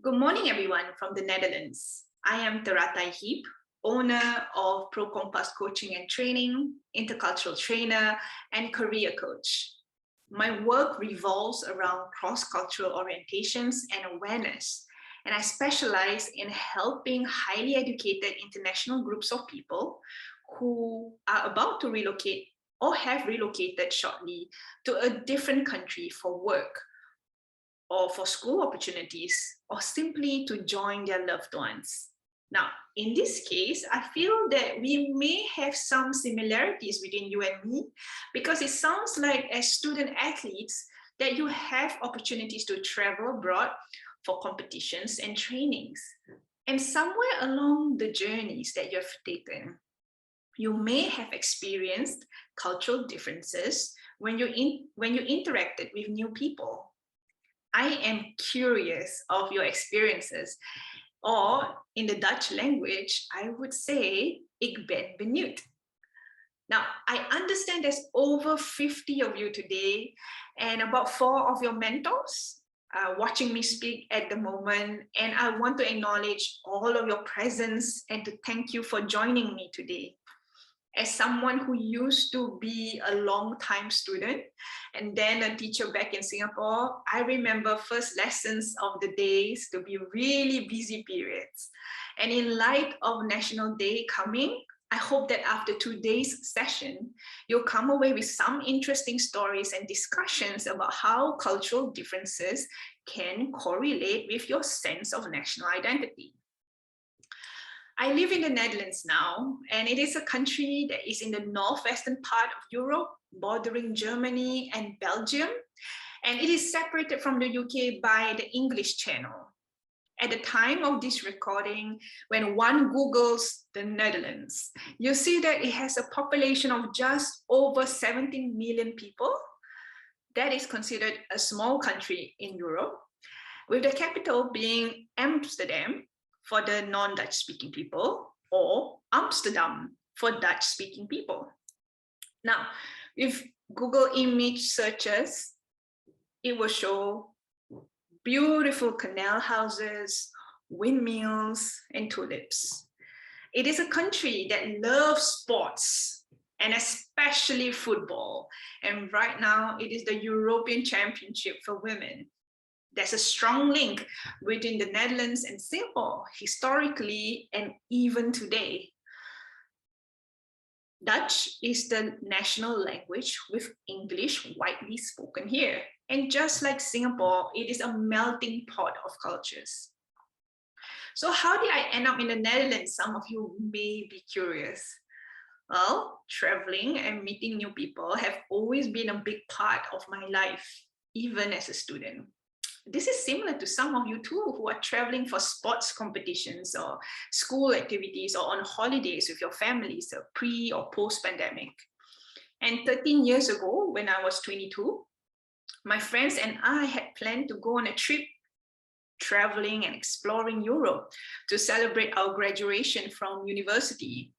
Good morning, everyone from the Netherlands. I am Teratai Heap, owner of Pro Compass Coaching and Training, intercultural trainer, and career coach. My work revolves around cross-cultural orientations and awareness, and I specialize in helping highly educated international groups of people who are about to relocate or have relocated shortly to a different country for work, or for school opportunities, or simply to join their loved ones. Now, in this case, I feel that we may have some similarities between you and me, because it sounds like as student athletes that you have opportunities to travel abroad for competitions and trainings. And somewhere along the journeys that you have taken, you may have experienced cultural differences when you interacted with new people. I am curious of your experiences, or in the Dutch language, I would say, ik ben benieuwd. Now, I understand there's over 50 of you today and about 4 of your mentors watching me speak at the moment. And I want to acknowledge all of your presence and to thank you for joining me today. As someone who used to be a long-time student and then a teacher back in Singapore, I remember first lessons of the days to be really busy periods. And in light of National Day coming, I hope that after today's session, you'll come away with some interesting stories and discussions about how cultural differences can correlate with your sense of national identity. I live in the Netherlands now, and it is a country that is in the northwestern part of Europe, bordering Germany and Belgium, and it is separated from the UK by the English Channel. At the time of this recording, when one Googles the Netherlands, you see that it has a population of just over 17 million people. That is considered a small country in Europe, with the capital being Amsterdam, for the non-Dutch speaking people, or Amsterdam for Dutch speaking people. Now, with Google image searches, it will show beautiful canal houses, windmills, and tulips. It is a country that loves sports, and especially football. And right now, it is the European Championship for women. There's a strong link between the Netherlands and Singapore, historically and even today. Dutch is the national language with English widely spoken here. And just like Singapore, it is a melting pot of cultures. So how did I end up in the Netherlands? Some of you may be curious. Well, traveling and meeting new people have always been a big part of my life, even as a student. This is similar to some of you too, who are traveling for sports competitions or school activities or on holidays with your families, pre or post-pandemic. And 13 years ago, when I was 22, my friends and I had planned to go on a trip traveling and exploring Europe to celebrate our graduation from university.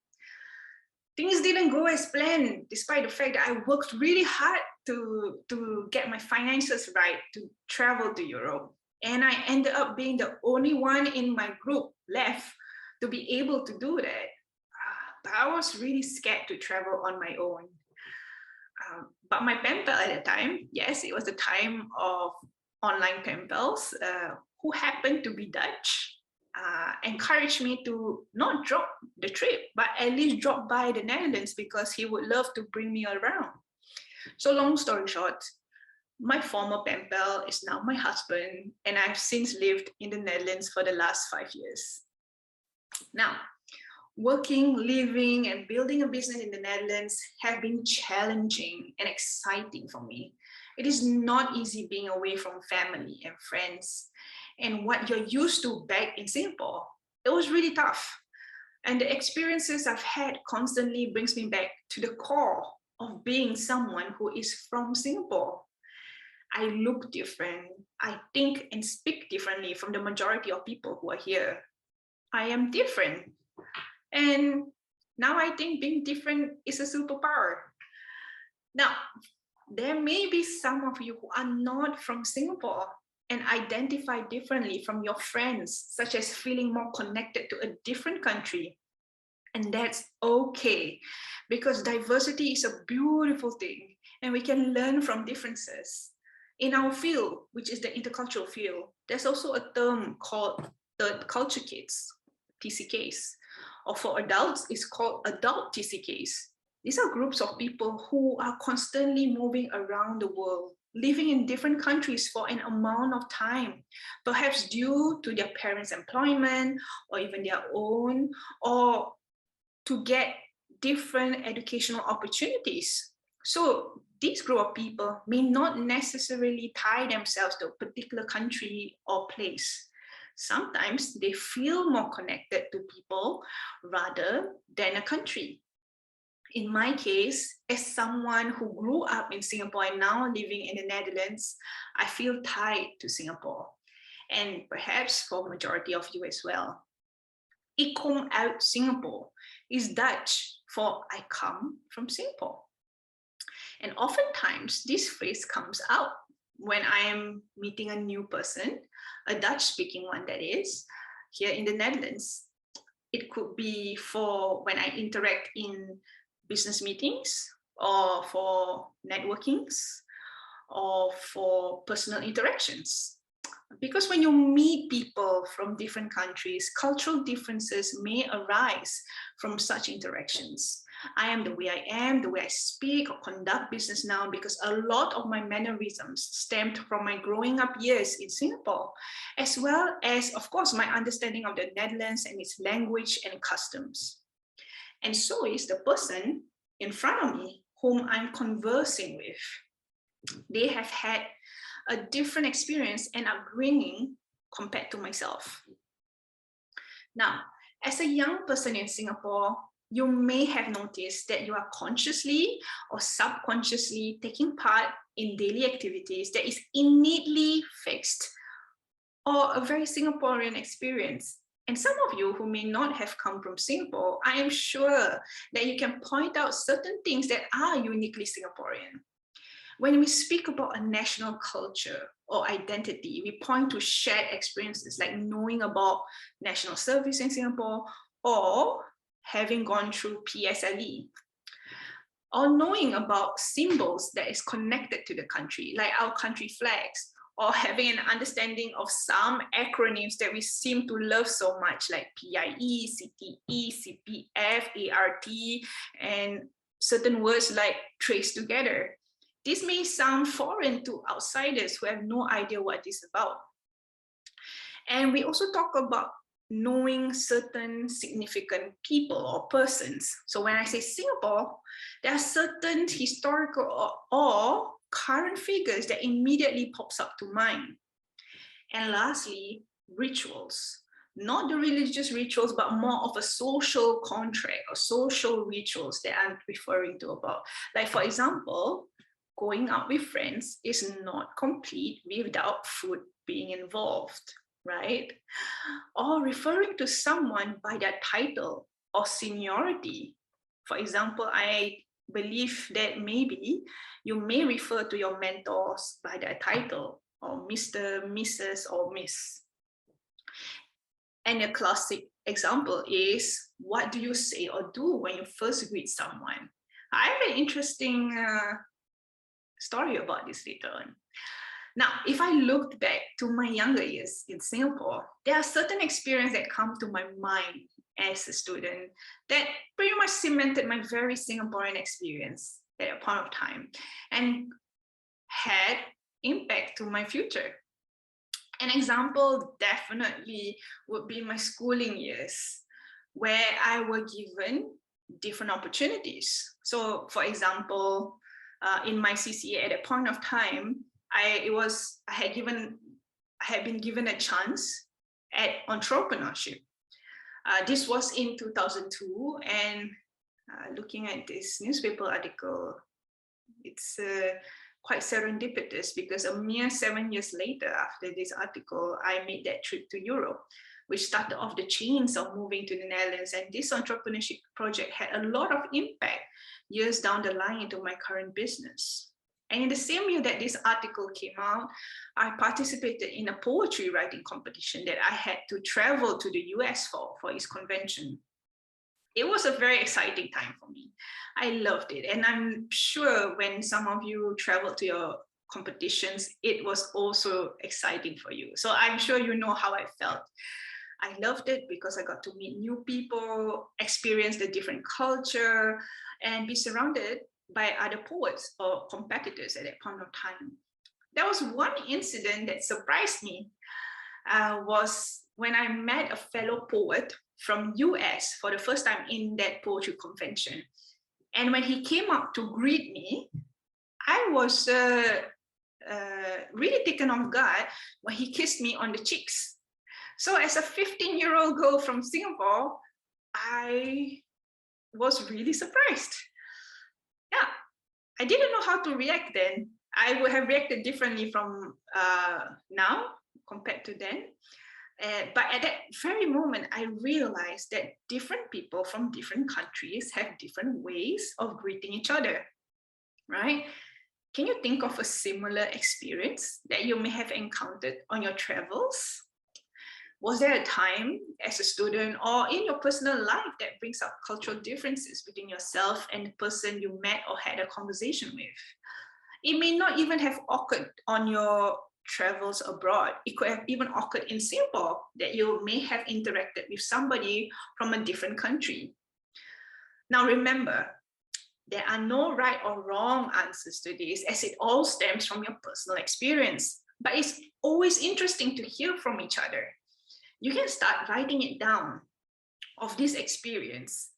Things didn't go as planned, despite the fact that I worked really hard to get my finances right to travel to Europe. And I ended up being the only one in my group left to be able to do that. But I was really scared to travel on my own. But my pen pal at the time, yes, it was the time of online pen pals, who happened to be Dutch, encouraged me to not drop the trip, but at least drop by the Netherlands because he would love to bring me around. So long story short, my former pen pal is now my husband, and I've since lived in the Netherlands for the last 5 years. Now, working, living, and building a business in the Netherlands have been challenging and exciting for me. It is not easy being away from family and friends and what you're used to back in Singapore. It was really tough. And the experiences I've had constantly brings me back to the core of being someone who is from Singapore. I look different. I think and speak differently from the majority of people who are here. I am different. And now I think being different is a superpower. Now, there may be some of you who are not from Singapore, and identify differently from your friends, such as feeling more connected to a different country. And that's okay, because diversity is a beautiful thing and we can learn from differences. In our field, which is the intercultural field, there's also a term called third culture kids, TCKs, or for adults, it's called adult TCKs. These are groups of people who are constantly moving around the world, living in different countries for an amount of time, perhaps due to their parents' employment or even their own, or to get different educational opportunities. So this group of people may not necessarily tie themselves to a particular country or place. Sometimes they feel more connected to people rather than a country. In my case, as someone who grew up in Singapore and now living in the Netherlands, I feel tied to Singapore, and perhaps for majority of you as well. Ik kom uit Singapore is Dutch for I come from Singapore. And oftentimes this phrase comes out when I am meeting a new person, a Dutch-speaking one that is, here in the Netherlands. It could be for when I interact in business meetings or for networkings or for personal interactions. Because when you meet people from different countries, cultural differences may arise from such interactions. I am the way I am, the way I speak or conduct business now, because a lot of my mannerisms stemmed from my growing up years in Singapore, as well as, of course, my understanding of the Netherlands and its language and customs. And so is the person in front of me whom I'm conversing with. They have had a different experience and upbringing compared to myself. Now, as a young person in Singapore, you may have noticed that you are consciously or subconsciously taking part in daily activities that is innately fixed or a very Singaporean experience. And some of you who may not have come from Singapore, I am sure that you can point out certain things that are uniquely Singaporean. When we speak about a national culture or identity, we point to shared experiences like knowing about national service in Singapore or having gone through PSLE, or knowing about symbols that is connected to the country, like our country flags, or having an understanding of some acronyms that we seem to love so much, like PIE, CTE, CPF, ART, and certain words like trace together. This may sound foreign to outsiders who have no idea what this is about. And we also talk about knowing certain significant people or persons. So when I say Singapore, there are certain historical or current figures that immediately pops up to mind. And lastly, rituals. Not the religious rituals, but more of a social contract or social rituals that I'm referring to about. Like, for example, going out with friends is not complete without food being involved, right? Or referring to someone by their title or seniority. For example, I believe that maybe you may refer to your mentors by their title, or Mr., Mrs., or Miss. And a classic example is, what do you say or do when you first greet someone? I have an interesting story about this later on. Now, if I looked back to my younger years in Singapore, there are certain experiences that come to my mind as a student that pretty much cemented my very Singaporean experience at a point of time and had impact to my future. An example definitely would be my schooling years, where I were given different opportunities. So, for example, in my CCA at a point of time, I had been given a chance at entrepreneurship. This was in 2002, and looking at this newspaper article, it's quite serendipitous, because a mere 7 years later after this article, I made that trip to Europe, which started off the chains of moving to the Netherlands. And this entrepreneurship project had a lot of impact years down the line into my current business. And in the same year that this article came out, I participated in a poetry writing competition that I had to travel to the US for its convention. It was a very exciting time for me. I loved it. And I'm sure when some of you travel to your competitions, it was also exciting for you. So I'm sure you know how I felt. I loved it because I got to meet new people, experience the different culture, and be surrounded by other poets or competitors at that point of time. There was one incident that surprised me, was when I met a fellow poet from US for the first time in that poetry convention. And when he came up to greet me, I was really taken off guard when he kissed me on the cheeks. So as a 15-year-old girl from Singapore, I was really surprised. Yeah, I didn't know how to react then. I would have reacted differently from now compared to then. But at that very moment, I realized that different people from different countries have different ways of greeting each other, right? Can you think of a similar experience that you may have encountered on your travels? Was there a time as a student or in your personal life that brings up cultural differences between yourself and the person you met or had a conversation with? It may not even have occurred on your travels abroad. It could have even occurred in Singapore, that you may have interacted with somebody from a different country. Now remember, there are no right or wrong answers to this, as it all stems from your personal experience. But it's always interesting to hear from each other. You can start writing it down of this experience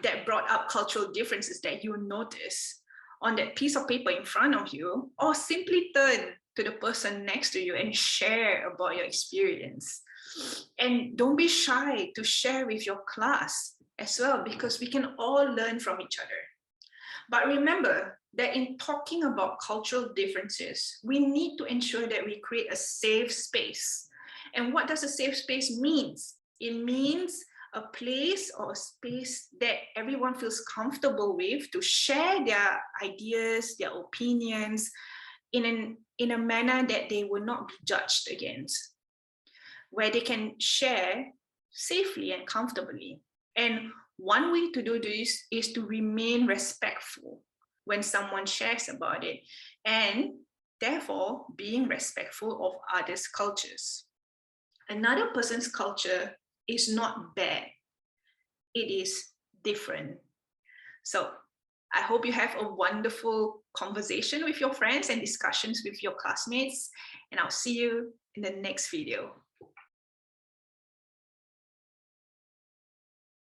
that brought up cultural differences that you notice on that piece of paper in front of you, or simply turn to the person next to you and share about your experience. And don't be shy to share with your class as well, because we can all learn from each other. But remember that in talking about cultural differences, we need to ensure that we create a safe space. And what does a safe space mean? It means a place or a space that everyone feels comfortable with to share their ideas, their opinions in a manner that they will not be judged against, where they can share safely and comfortably. And one way to do this is to remain respectful when someone shares about it, and therefore being respectful of others' cultures. Another person's culture is not bad. It is different. So I hope you have a wonderful conversation with your friends and discussions with your classmates, and I'll see you in the next video.